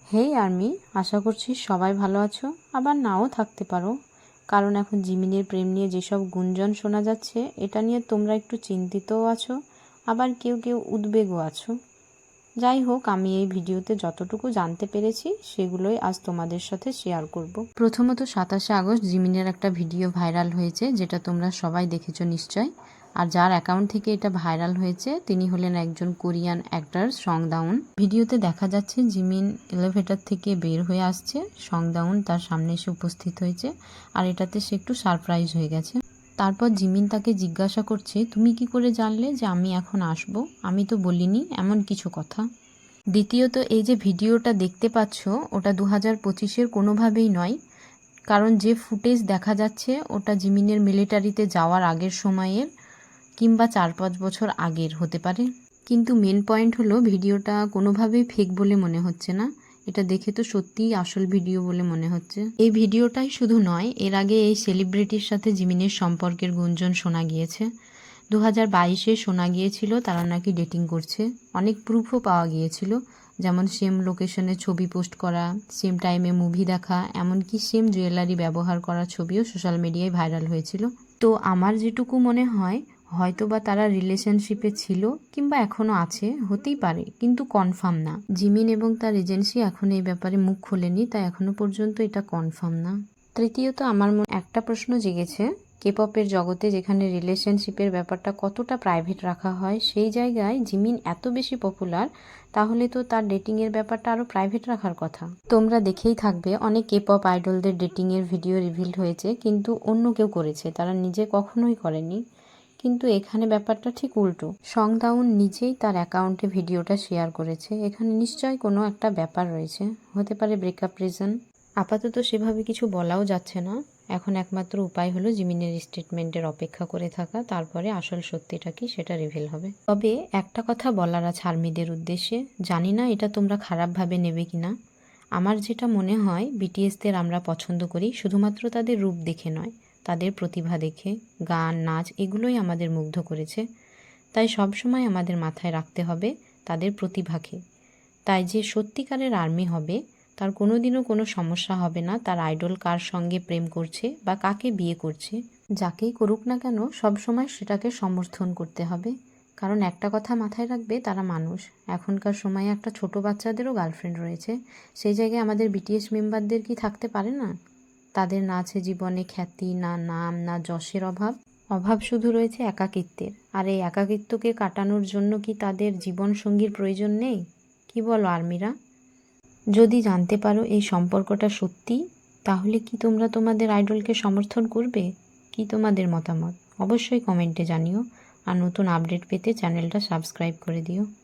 হেই army, আশা করছি সবাই ভালো আছো, আবার নাও থাকতে পারো। কারণ এখন জিমিনের প্রেম নিয়ে যেসব গুঞ্জন শোনা যাচ্ছে, এটা নিয়ে তোমরা একটু চিন্তিতও আছো, আবার কেউ কেউ উদ্বেগও আছো। যাই হোক, আমি এই ভিডিওতে যতটুকু জানতে পেরেছি সেগুলোই আজ তোমাদের সাথে শেয়ার করব। প্রথমত 27শে আগস্ট জিমিনের একটা ভিডিও ভাইরাল হয়েছে, যেটা তোমরা সবাই দেখেছো নিশ্চয়। আর যার অ্যাকাউন্ট থেকে এটা ভাইরাল হয়েছে তিনি হলেন একজন কোরিয়ান অ্যাক্টর সংদাউন। ভিডিওতে দেখা যাচ্ছে জিমিন এলিভেটর থেকে বের হয়ে আসছে, সংদাউন তার সামনে এসে উপস্থিত হয়েছে, আর এটাতে সে একটু সারপ্রাইজ হয়ে গেছে। তারপর জিমিন তাকে জিজ্ঞাসা করছে, তুমি কি করে জানলে যে আমি এখন আসব? আমি তো বলিনি এমন কিছু কথা। দ্বিতীয়ত, এই যে ভিডিওটা দেখতে পাচ্ছ ওটা 2025-এর কোনোভাবেই নয়, কারণ যে ফুটেজ দেখা যাচ্ছে ওটা জিমিনের মিলিটারিতে যাওয়ার আগের সময়ের কিংবা 4-5 বছর আগের হতে পারে। কিন্তু মেন পয়েন্ট হলো ভিডিওটা কোনোভাবেই ফেক বলে মনে হচ্ছে না, এটা দেখে তো সত্যিই আসল ভিডিও বলে মনে হচ্ছে। এই ভিডিওটাই শুধু নয়, এর আগে এই সেলিব্রিটির সাথে জিমিনের সম্পর্কের গুঞ্জন শোনা গিয়েছে। 2022-এ শোনা গিয়েছিল তারা নাকি ডেটিং করছে। অনেক প্রুফও পাওয়া গিয়েছিল, যেমন সেম লোকেশনে ছবি পোস্ট করা, সেম টাইমে মুভি দেখা, এমনকি সেম জুয়েলারি ব্যবহার করা ছবিও সোশ্যাল মিডিয়ায় ভাইরাল হয়েছিল। তো আমার যেটুকু মনে হয়, হয়তো বা তারা রিলেশনশিপে ছিল কিংবা এখনও আছে, হতেই পারে, কিন্তু কনফার্ম না। জিমিন এবং তার এজেন্সি এখন এই ব্যাপারে মুখ খোলেনি, তাই এখনও পর্যন্ত এটা কনফার্ম না। তৃতীয়ত, আমার মনে একটা প্রশ্ন জেগেছে, কেপপের জগতে যেখানে রিলেশনশিপের ব্যাপারটা কতটা প্রাইভেট রাখা হয়, সেই জায়গায় জিমিন এত বেশি পপুলার, তাহলে তো তার ডেটিংয়ের ব্যাপারটা আরও প্রাইভেট রাখার কথা। তোমরা দেখেই থাকবে অনেক কেপপ আইডলদের ডেটিংয়ের ভিডিও রিভিল হয়েছে, কিন্তু অন্য কেউ করেছে, তারা নিজে কখনোই করেনি। কিন্তু এখানে ব্যাপারটা ঠিক উল্টো। সংদাউন নিজেই তার অ্যাকাউন্টে ভিডিওটা শেয়ার করেছে, এখানে নিশ্চয়ই কোনো একটা ব্যাপার রয়েছে, হতে পারে ব্রেকআপ রিজন। আপাতত সেভাবে কিছু বলাও যাচ্ছে না, এখন একমাত্র উপায় হলো জিমিনের স্টেটমেন্টের অপেক্ষা করে থাকা, তারপরে আসল সত্যিটা কি সেটা রিভিল হবে। তবে একটা কথা বলার আছে আর্মিদের উদ্দেশ্যে, জানি না এটা তোমরা খারাপভাবে নেবে কিনা। আমার যেটা মনে হয়, বিটিএসদের আমরা পছন্দ করি শুধুমাত্র তাদের রূপ দেখে নয়, তাদের প্রতিভা দেখে। গান, নাচ এগুলোই আমাদের মুগ্ধ করেছে, তাই সবসময় আমাদের মাথায় রাখতে হবে তাদের প্রতিভাকে। তাই যে সত্যিকারের আর্মি হবে তার কোনোদিনও কোনো সমস্যা হবে না তার আইডল কার সঙ্গে প্রেম করছে বা কাকে বিয়ে করছে। যাকেই করুক না কেন সবসময় সেটাকে সমর্থন করতে হবে, কারণ একটা কথা মাথায় রাখবে, তারা মানুষ। এখনকার সময়ে একটা ছোট বাচ্চাদেরও গার্লফ্রেন্ড রয়েছে, সেই জায়গায় আমাদের বিটিএস মেম্বারদের কি থাকতে পারে না? তাদের না আছে জীবনে খ্যাতি, না নাম, না যশের অভাব শুধু রয়েছে একাকিত্বের। আর এই একাকিত্বকে কাটানোর জন্য কি তাদের জীবনসঙ্গীর প্রয়োজন নেই? কি বলো আর্মিরা? যদি জানতে পারো এই সম্পর্কটা সত্যি, তাহলে কি তোমরা তোমাদের আইডলকে সমর্থন করবে? কি তোমাদের মতামত অবশ্যই কমেন্টে জানিও, আর নতুন আপডেট পেতে চ্যানেলটা সাবস্ক্রাইব করে দিও।